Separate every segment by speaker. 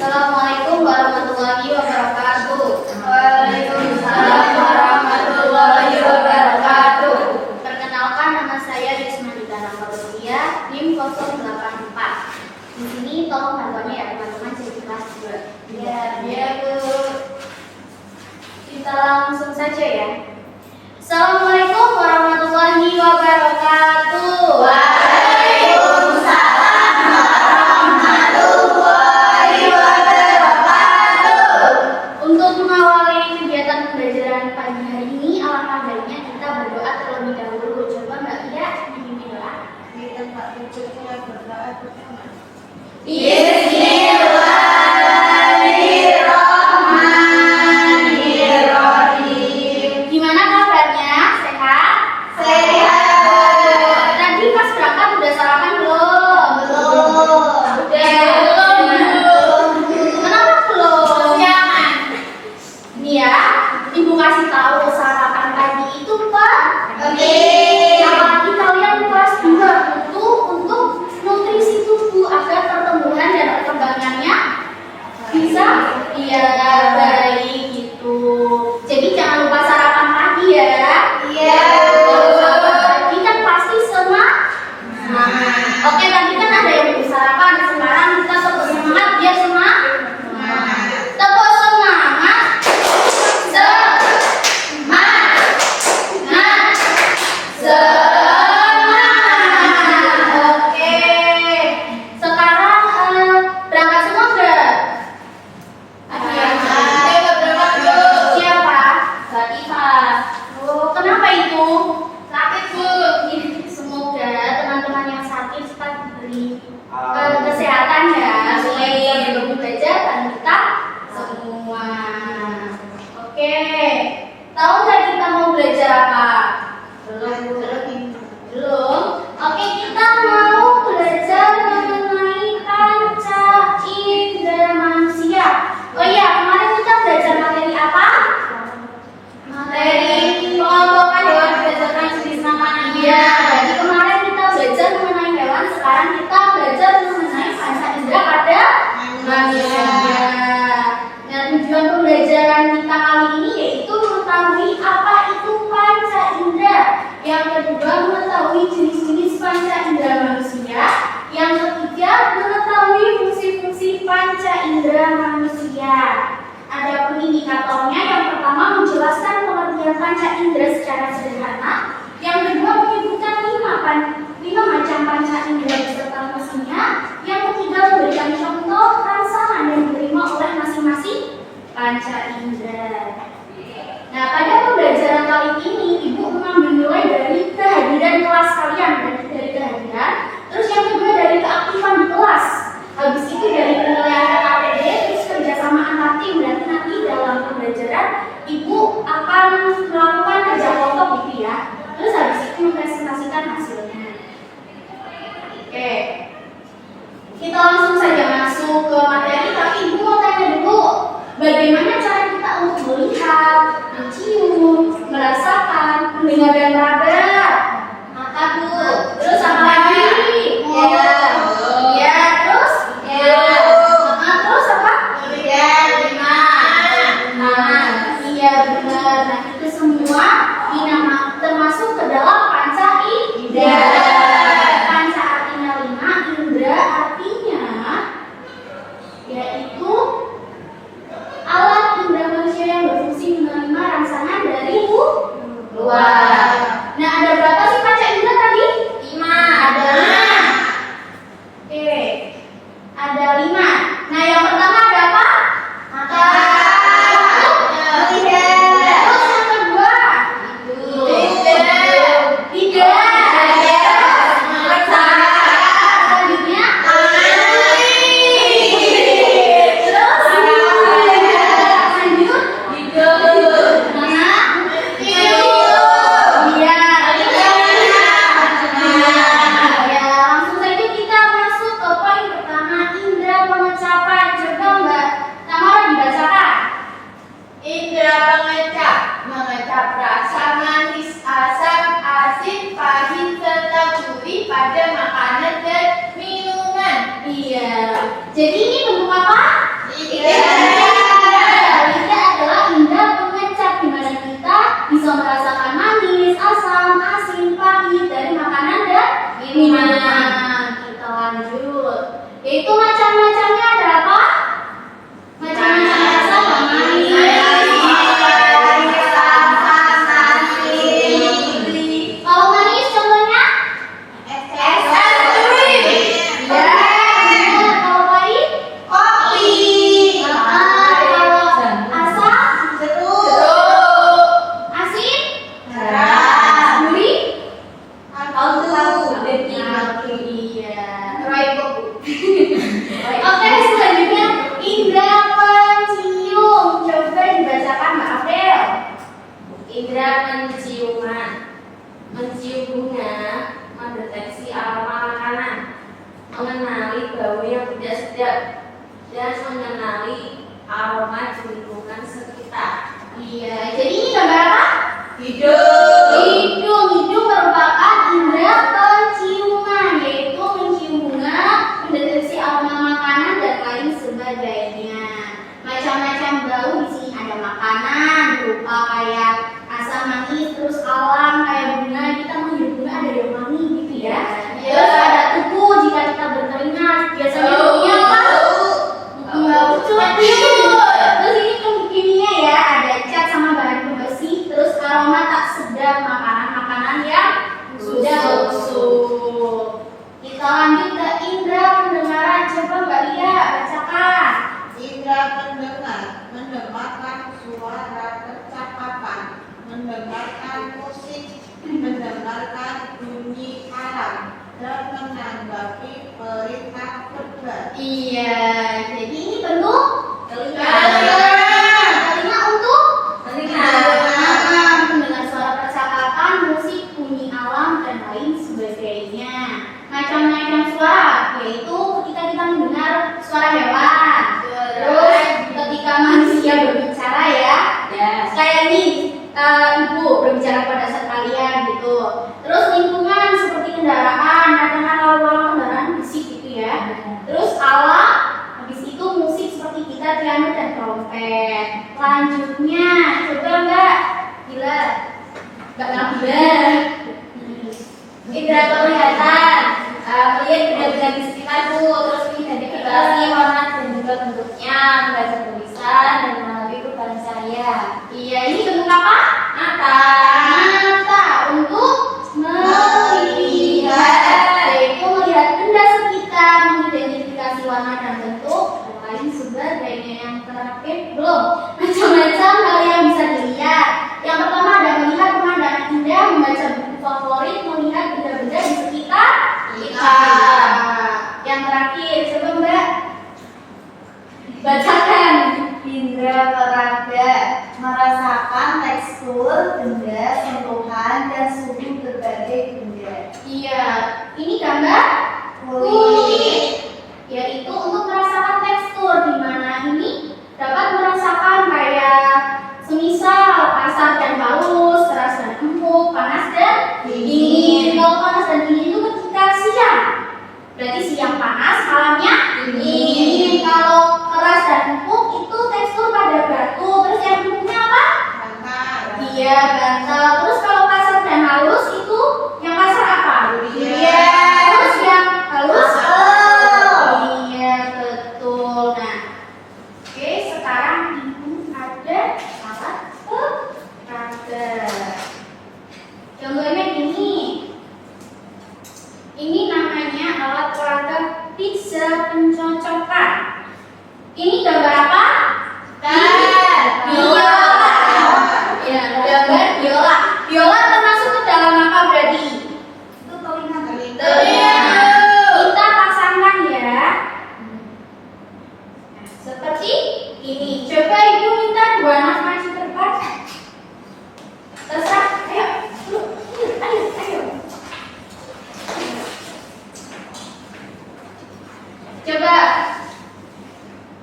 Speaker 1: Assalamualaikum warahmatullahi wabarakatuh.
Speaker 2: Waalaikumsalam warahmatullahi wabarakatuh.
Speaker 1: Perkenalkan, nama saya Yusmanita Ramarudia, NIM 084. Di sini tolong bantuannya ya teman-teman, jadi kelas 2.
Speaker 2: Ya, Bu.
Speaker 1: Kita langsung saja ya. Assalamualaikum warahmatullahi wabarakatuh.
Speaker 2: Waalaikumsalam warahmatullahi wabarakatuh.
Speaker 1: Untuk mengawali kegiatan pembelajaran pagi hari ini, alangkah baiknya kita berdoa terlebih dahulu. Coba Mbak Lia dipimpin doa.
Speaker 2: Di tempat duduknya berdoa bersama.
Speaker 1: Gimana kabarnya? Sehat?
Speaker 2: Sehat.
Speaker 1: Tadi pas berangkat udah sarapan belum?
Speaker 2: Belum.
Speaker 1: Belum. Kenapa belum?
Speaker 2: Jangan.
Speaker 1: Nih ya, Ibu kasih tahu sarapan pagi itu
Speaker 2: Penting.
Speaker 1: apalagi kalian kelas 2 butuh untuk nutrisi tubuh agar pertumbuhan dan perkembangannya bisa baik gitu. Jadi jangan lupa sarapan pagi ya.
Speaker 2: Iya.
Speaker 1: Tadi kan pasti semangat. Oke, tadi kan ada yang belum sarapan. Sekarang kita tepuk semangat biar semangat. Tepuk semangat. Oke. Sekarang berangkat semua enggak? Siapa? Mbak Iva. Oh, kenapa itu?
Speaker 2: Sakit, Bu.
Speaker 1: Semoga teman-teman yang sakit cepat diberi kesehatan ya, supaya bisa bertemu belajar dan kita semua. Oke. Tahu nggak kita mau belajar apa? Belum. Oke, kita mau belajar mengenai panca indera manusia. Oh iya, kemarin kita belajar materi apa?
Speaker 2: Materi pengelompokan hewan berdasarkan jenis namanya.
Speaker 1: Iya, jadi kemarin kita belajar mengenai hewan, sekarang kita belajar mengenai panca indera pada manusia. Nah, tujuan pembelajaran kita kali ini yaitu mengetahui apa itu panca indera. Yang kedua, mengetahui jenis-jenis panca indera manusia. Yang ketiga, mengetahui fungsi-fungsi panca indera manusia. Adapun indikatornya, yang pertama menjelaskan pengertian panca indera secara sederhana. Yang kedua, menyebutkan 5 macam panca indera beserta fungsinya. Yang ketiga, memberikan contoh rangsangan yang diterima oleh masing-masing panca indera. Nah, pada pembelajaran kali ini, Ibu mengambil nilai dari kehadiran kelas kalian, dari kehadiran. Terus yang kedua dari keaktifan di kelas. Habis itu dari penilaian KTD, terus kerjasama antar tim. Berarti nanti dalam pembelajaran, Ibu akan melakukan kerja kelompok gitu ya. Terus habis itu mempresentasikan hasilnya. Oke, kita langsung saja masuk ke materi. Tapi Ibu mau tanya dulu, bagaimana cara kita untuk melihat, mencium, merasakan, mendengar dan meraba? Mata, Bu. Terus apa lagi? Ya, terus? Terus apa? Iya benar. Nah, itu semua termasuk ke dalam panca indera. Panca artinya 5, indera artinya yaitu alat indera manusia yang berfungsi menerima rangsangan dari luar. Nah, ada berapa sih panca indera tadi? 5. Ada 5. Oke. Ada 5. Nah, yang pertama ada apa? Mata. Terus yang kedua? Tidak. Selanjutnya? Terus? Lanjut? Mana?
Speaker 2: mengenali aroma di lingkungan sekitar.
Speaker 1: Iya, jadi ini gambar apa?
Speaker 2: Hidung.
Speaker 1: Hidung merupakan indera penciuman, yaitu mencium bunga, mendeteksi aroma makanan dan lain sebagainya. Macam-macam bau di sini ada makanan berupa kayak asam manis, terus alam kayak bunga, kita menghirup bunga ada yang wangi gitu ya. Terus ada tubuh jika kita berkeringat, biasanya bunyinya apa? Bau cuek. Terus ini kimia ya, ada cat sama bahan pembersih, terus aroma tak sedap makanan-makanan yang sudah busuk. Kita lanjut ke indera pendengaran, coba Mbak Lia bacakan.
Speaker 3: Indra pendengar mendengarkan suara percakapan, mendengarkan musik, mendengarkan bunyi alam, dan menanggapi perintah petugas.
Speaker 1: Iya, jadi ini bentuk
Speaker 2: Telinga.
Speaker 1: telinga untuk
Speaker 2: Telinga.
Speaker 1: mendengar suara percakapan, musik, bunyi alam dan lain sebagainya. Macam-macam suara, yaitu ketika kita mendengar suara hewan, terus ketika manusia berbicara ya,
Speaker 2: Yes.
Speaker 1: kayak ini ibu berbicara pada saat kalian gitu. Terus lingkungan seperti kendaraan, kadang-kadang lalu-lalang kendaraan berisik gitu ya. Terus alam, habis itu musik seperti kita piano dan trompet. Lanjutnya, coba Mbak Gila, Mbak Nabila. Indra penglihatan, melihat benda-benda di sekitarku, terus mengidentifikasi warna dan juga bentuknya, membaca tulisan dan mengenali perubahan cahaya. Iya, ini bentuk apa?
Speaker 2: Mata.
Speaker 1: Mata untuk melihat, yaitu melihat benda sekitar, mengidentifikasi warna dan bentuk, dan lain sebagainya. Yang terakhir belum macam-macam hal yang bisa dilihat. Yang pertama ada melihat pemandangan indah, membaca buku favorit, melihat benda-benda di sekitar kita. Yang terakhir, coba Mbak bacakan.
Speaker 2: Indra peraga merasakan tekstur benda, sentuhan dan suhu berbagai benda.
Speaker 1: Iya, ini gambar kulit, yaitu untuk merasakan tekstur, di mana ini dapat merasakan kayak semisal kasar dan halus, keras dan empuk, panas dan dingin. Kalau panas dan dingin itu ketika siang, berarti siang panas, malamnya dingin. Kalau keras dan empuk itu tekstur pada batu. Terus yang empuknya apa? Iya, bantal. Terus kalau kasar dan halus itu yang kasar apa?
Speaker 2: Iya.
Speaker 1: Terus yang halus?
Speaker 2: Betul.
Speaker 1: Iya, betul. Nah, oke, sekarang ibu ada alat peraga. Contohnya gini. Ini namanya alat peraga pizza pencocokan. Ini gambar apa? Biola. Ya, gambar biola. Biola termasuk ke dalam apa berarti?
Speaker 2: Itu telinga.
Speaker 1: Telinga. Kita pasangkan ya. Nah, seperti ini. Coba ibu minta dua anak maju ke depan. Terserah. Ayo. Ayo. Coba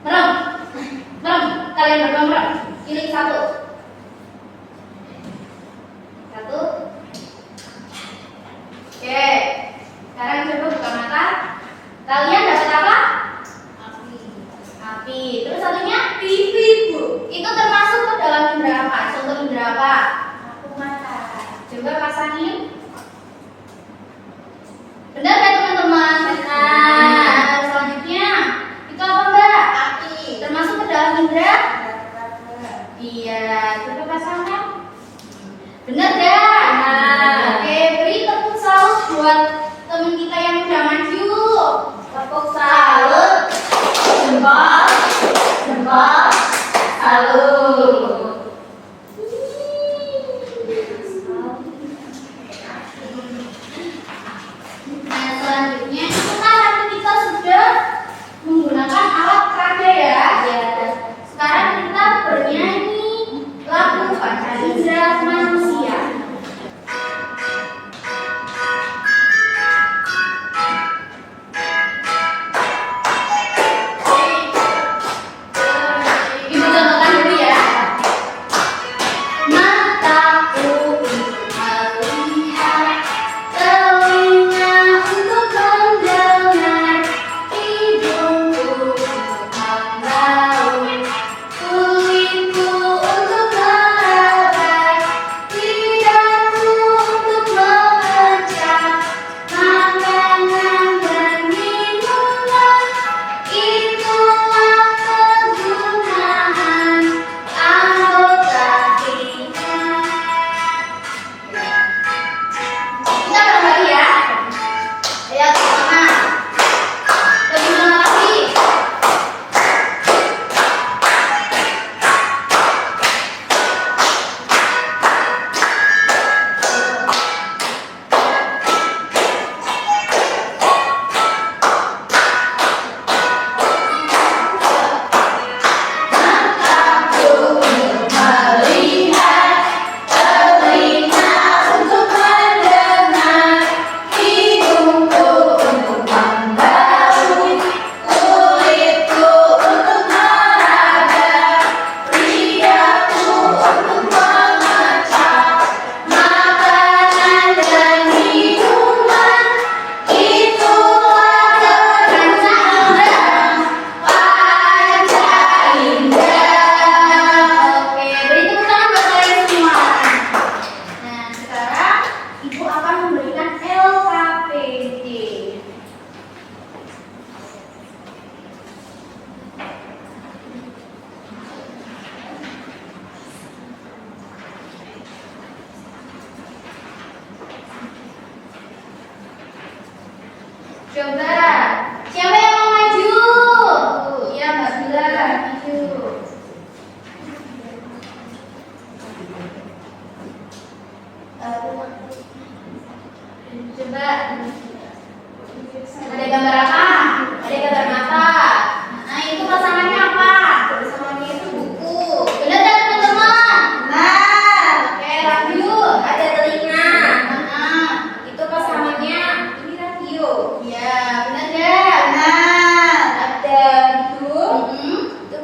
Speaker 1: merem. Kalian berdua merem. Pilih satu. Oke. Sekarang coba buka mata. Kalian dapat apa? Api. Terus satunya pipi, Bu. Itu termasuk ke dalam indera apa? Contoh indera apa?
Speaker 2: Mata.
Speaker 1: Coba pasangin. Benar nggak teman-teman? Benar. Selanjutnya itu apa Mbak?
Speaker 2: Api.
Speaker 1: Termasuk ke dalam indera? Iya. Coba pasangkan. Benar nggak?
Speaker 2: Benar.
Speaker 1: Oke, beri tepuk salut buat teman kita yang udah maju.
Speaker 2: Tepuk salut. Jempol. Jempol. Salut.
Speaker 1: Nah, selanjutnya itu kan tadi kita sudah menggunakan alat peraga ya. Sekarang kita bernyanyi lagu Panca Indera Manusia.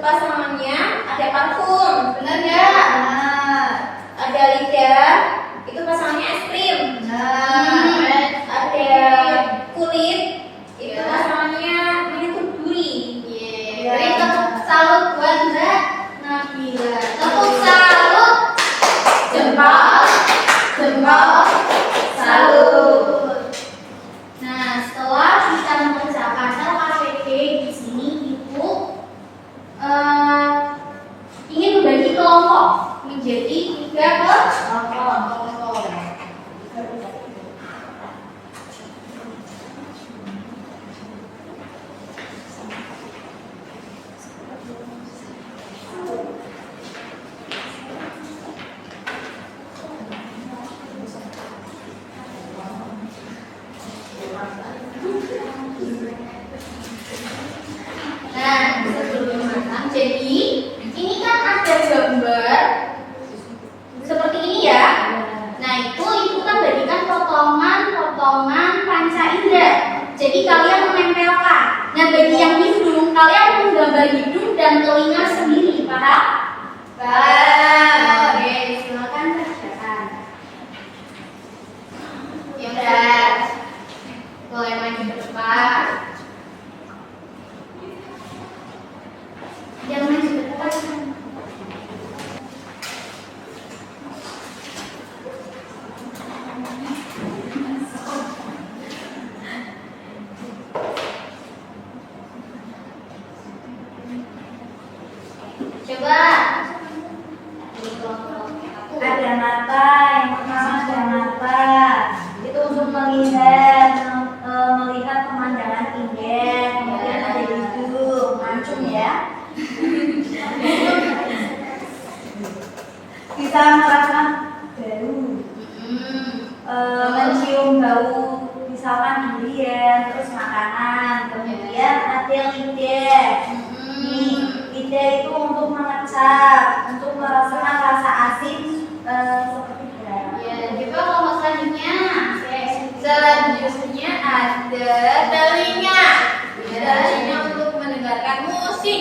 Speaker 1: pasangannya ada parfum, benar nggak?
Speaker 3: Benar.
Speaker 1: Ada lidah, itu pasangannya es krim.
Speaker 3: Benar.
Speaker 1: Ada kulit, itu pasangannya itu duri. Beri tepuk salut buat Mbak Nabila. Tepuk salut, jempol, jempol, salut. Nah, setelah kita mengerjakan LKPD di sini, Ibu ingin membagi kelompok menjadi 3 kelompok. Nah, sebelum matang, jadi ini kan ada gambar seperti ini ya. Nah, itu kan bagikan potongan-potongan panca indera. Jadi kalian menempelkan. Nah, bagi yang hidung, kalian menggambar hidung dan telinga sendiri, paham? Paham. Oke, silakan kerjakan. Ya udah, boleh maju ke depan. Jangan maju ke depan. Coba.
Speaker 2: Ada mata, yang pertama ada mata. Itu untuk melihat pemandangan indah. Kemudian ada hidung, mancung ya. Bisa merasakan bau, mencium bau, misalkan durian, terus makanan. Kemudian ada lidah. Nih, lidah itu untuk mengecap, untuk merasakan rasa asin seperti garam.
Speaker 1: Ya, coba kelompok selanjutnya. Selanjutnya ada telinga. Telinga untuk mendengarkan musik.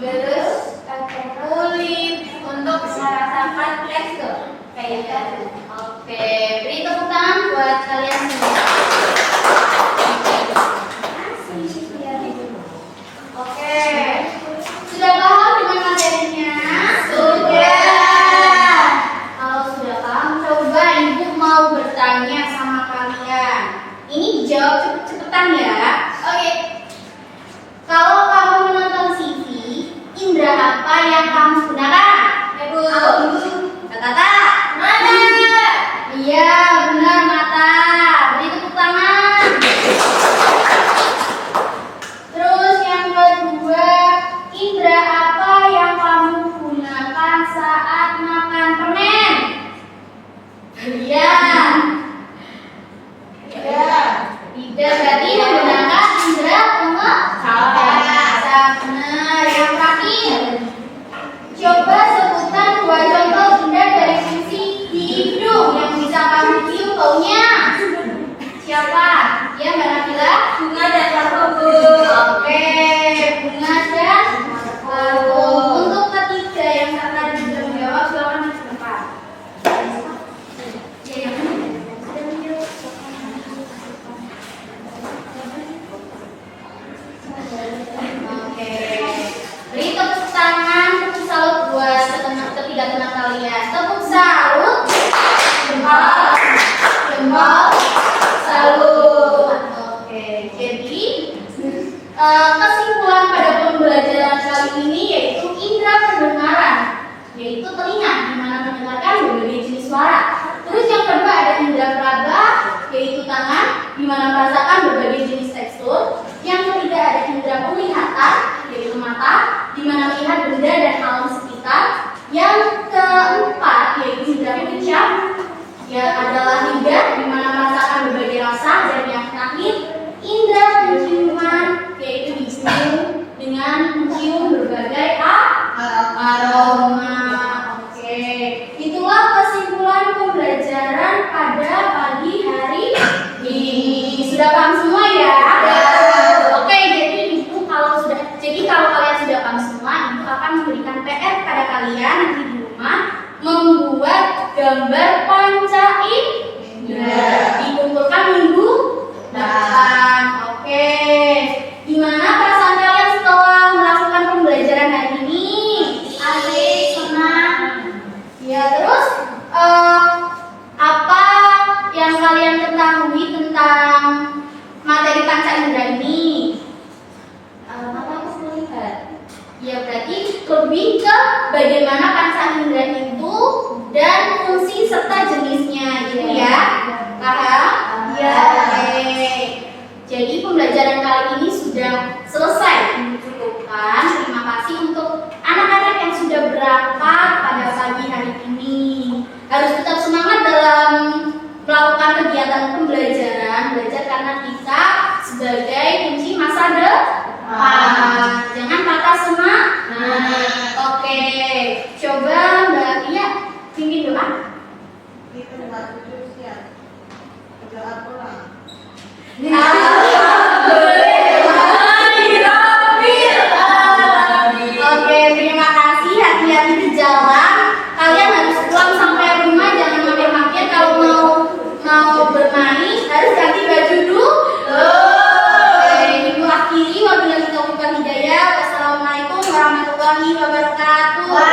Speaker 1: Terus ada kulit untuk merasakan tekstur. Kayak gitu. Oke, beri tepuk tangan buat kalian semua. Oke, sudah paham dengan materinya? Sudah. Kalau sudah paham, coba Ibu mau bertanya sama kalian. Ini dijawab cepet-cepetan ya. Oke. Kalau kamu menonton TV, indera apa yang kamu gunakan? Ibu. Kata-kata. Mana? Iya, benar mata. Beri tepuk tangan. Terus yang kedua, indera apa yang kamu gunakan saat makan permen? Iya. Tidak, berarti menggunakan indera penglihatan. Benar. Yang terakhir, coba sebutkan 2 contoh indera dari fungsi di hidung yang bisa kamu cium baunya. Siapa? Ya, Mbak Nabila?
Speaker 2: Bunga dan parfum.
Speaker 1: Oke, bunga dan parfum. Untuk ketiga yang tadi sudah menjawab, silakan maju ke depan. Oke, beri tepuk tangan, tepuk salut buat ketiga teman kalian. Tepuk salut, jempol, jempol, salut. Oke, jadi kesimpulan pada pembelajaran kali ini yaitu indera pendengaran, yaitu telinga, di mana mendengarkan berbagai jenis suara. Terus yang kedua ada indera peraba, yaitu tangan, di mana merasakan berbagai jenis tekstur. Yang ketiga ada indera penglihatan, yaitu mata, di mana melihat benda dan alam sekitar. Yang keempat yaitu indera pencap, yang adalah lidah, di mana merasakan berbagai rasa. Dan yang terakhir indera penciuman, yaitu dicium dengan mencium berbagai aroma. Oke, itulah kesimpulan pembelajaran pada pagi hari ini. Sudah paham semua ya? Oke, jadi kalau kalian sudah paham semua, Ibu gambar panca indera dikumpulkan minggu depan. Oke. Gimana perasaan kalian setelah melakukan pembelajaran hari ini?
Speaker 3: Asik, senang.
Speaker 1: Ya, terus apa yang kalian ketahui tentang materi panca indera ini? Apa aku melihat? Ya, berarti lebih ke bagaimana panca indera itu dan fungsi serta jenisnya, gitu ya. Paham?
Speaker 2: Ya.
Speaker 1: Oke. Jadi pembelajaran kali ini sudah selesai, dicukupkan. Terima kasih untuk anak-anak yang sudah berangkat pada pagi hari ini. Harus tetap semangat dalam melakukan kegiatan pembelajaran, belajar karena kita sebagai kunci masa depan. Jangan patah semangat. Oke, coba Mbak Tia pimpin doa. Oke, terima kasih. Hati-hati di jalan. Kalian harus pulang sampai rumah, jangan mampir-mampir. Kalau mau bermain harus ganti baju dulu. Oke, ibu akhiri wabillahi taufiq wal hidayah. Wassalamualaikum warahmatullahi wabarakatuh.